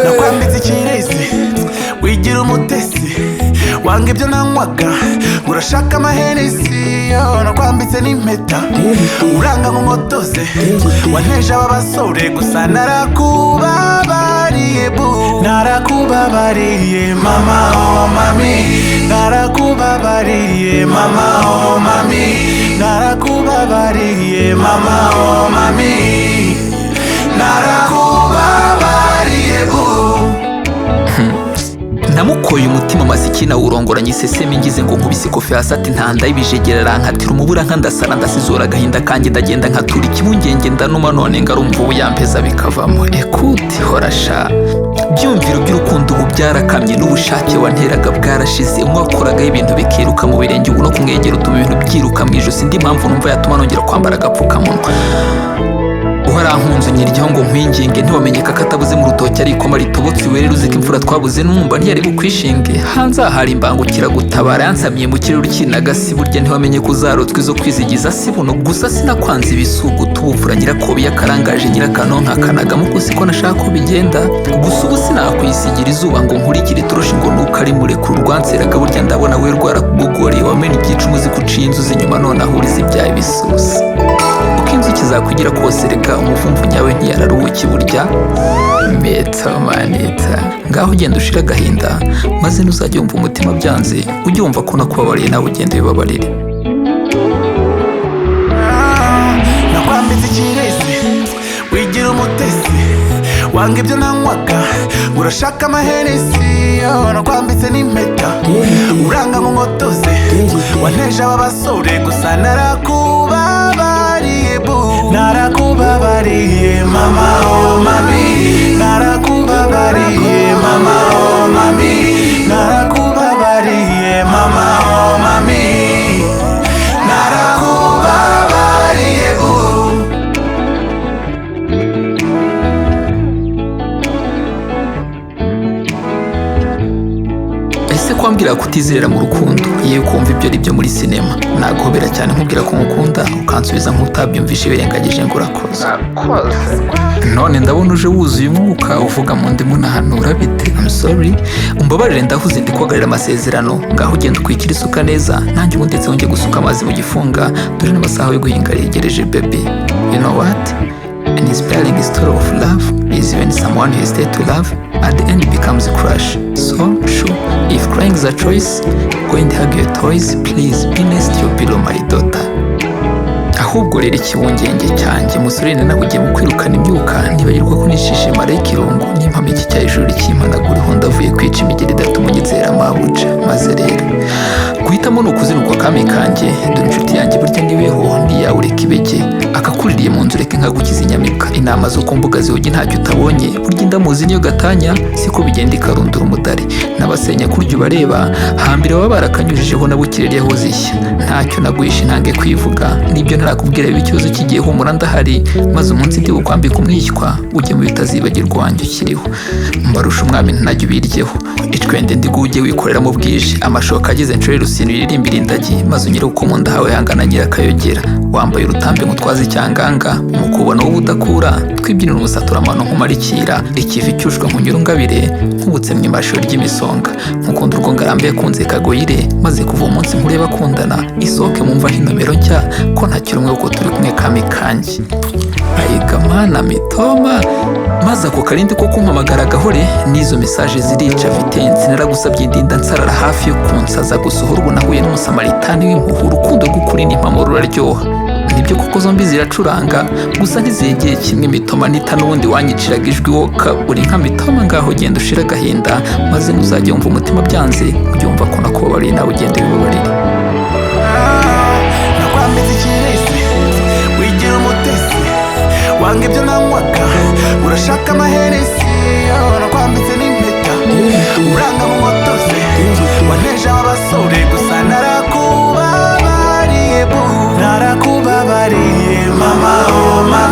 nakwambitse ikirezi wigira umutesi wanga ibyo nanywaga urashaka amahenesi nakwambitse n'impeta uranga nk'umutoze wanteje aba basore gusa narakubabariye bu narakubabariye mama oh mami narakubabariye mama oh mami narakubabariye mama oh mami narakubabariye bu namukoye umutima masikina urongoranye iseseme ngize ngo nkubise ikofi hasi ati ntanda y'ibijegera arankatira umubura nkandasara ndasizora agahinda kanjye ndagenda nkatura ikibungenge ndanuma none ngarumva ubu yampeza bikavamo ekuti horasha byumviro by'urukundo ubu byarakamye n'ubushake wanteraga bwarashize umwe wakoragaho ibintu bikiruka mu birenge ubu no kumwegera utuma ibintu byiruka mu ijosi indi mpamvu numva yatuma nongera kwambara agapfukamunwa uharankunze nyiryaho ngo nkwinginge ntiwamenyeka ko atabuze mu rutoki ari ikoma ritobotse iwerera uziko imfura twabuze n'umwumva ntiyari bukwishinge hanze ahari imbangukira gutabara yansamiye mu kirere ukinagasi burya ntiwamenye ko uzarotswe izo kwizigiza si buno gusa sinakwanze ibisugu tubufura nyirakobi yakarangaje nyirakanonka kanagamo gusa ko nashaka ko bigenda gusa ubu sinakwisigira izuba ngo nkurikire turushe ngo nuko ari murekura urwanseraga burya ndabona we rwarakugogoreye wamena igice umuzi kuciye inzuzi inyuma none ahuriza ibyaye bisusa uko inzuki zakugira kose reka umuvumvu nyawe ntiyararuhuki burya meta manita ngaho ugenda ushira agahinda maze ntuzajya wumva umutima byanze ujye wumva ko nakubabariye nawe ugenda wibabarire nakwambitse ikirezi wigira umutesi wanga ibyo nanywaga urashaka amahenesi nakwambitse n'impeta uranga nk'umutoze wanteje aba basore gusa narakubabariye bu narakubabariye mama oh mami narakubabariye mama oh mami narakubabariye mama oh mami narakubabariye bu ese kwambwira kutizerera mu rukundo yewe kumva ibyo ari byo muri sinema naguhobera cyane nkubwira ko ngukunda ukansubiza nk'utabyumvishe birengagije ngo urakoze none ndabona uje wuzuye umwuka uvuga mu ndimu nahanura bite I'm sorry umbabarire ndahuze ndi kwagarira amasezerano ngaho ugenda ukwikira isuka neza nanjye ubu ndetse wongeye gusuka amazi mu gifunga dore n'amasaha yo guhinga yegereje baby you know what an inspiring story of love is when someone who is there to love at the end becomes a crush so sure if crying is a choice go and hug your toys please be nice to your pillow my daughter ahubwo rero ikiwungenge cyanjye musore nawe ugiye mu kwirukana imyuka ntibagirwa ko nishishe marayika irungu n'impamo iki cya ijuru ry'impanaguriho ndavuye kwica imigeri idatuma unyizera mabuja maze rero guhitamo ni ukuzinukwa kami kanjye dore inshuti yanjye burya niweho ntiyawe ureka ibege akakuririye mu nzu reka nkagukiza inyamibwa inama zo ku mbuga zihugi ntacyo utabonye burya indamuzi niyo gatanya siko bigenda ikarundura umudari n'abasenya kurya ubareba hambere baba barakanyujijeho na bukireriyeho zishya ntacyo naguhisha intange kwivuga nibyo ntarakubwira biba ikibazo kigiye humura ndahari maze umunsi ndi bukwambika umwishywa ujye mu bitazibagirwa wanjye ukiriho mbarusha umwami ntajya ubiryeho icwende ndigo ujye wikorera mu bwije amashoka ageze nshore rusino iririmbira indagi maze unyere uko mu nda hawe hangana nyirakayogera wambaye urutambi ngutwaze icyanganga umukubano w'ubudakura twibyinira umusatura amano nkumarikira ikivi cyushwe nkunyurungabire nkubutse mu imashuro ry'imisonga nkukunda urwo ngarambe kunze kagoyire maze kuva umunsi nkureba akundana isohoke mumva hinomero nshya ko ntakiri umwe kuko turi kumwe kami kanjye ayigamana mitoma maze ako karindi ko kumpamagara gahore n'izo mesaje zirica vitensi naragusabye ndinda nsarara hafi yo kunsaza gusohora ubu nahuye n'umusamaritani w'impuhu urukundo rw'ukuri n'impamo ruraryoha nibyo koko zombi ziracuranga gusa ntizegeye kimwe. Mitoma nita n'ubundi wanyiciraga ijwi woka uri nka Mitoma, ngaho genda ushira agahinda maze ntuzajya wumva umutima byanze ujye wumva ko nakubabariye nawe ugende wibabarire. nakwambitse ikirezi wigira umutesi wanga ibyo nanywaga urashaka amaheresi. nakwambitse n'impeta uranga mu motoze waneje abasore gusa narakubabariye bu narakubabariye mama oh mama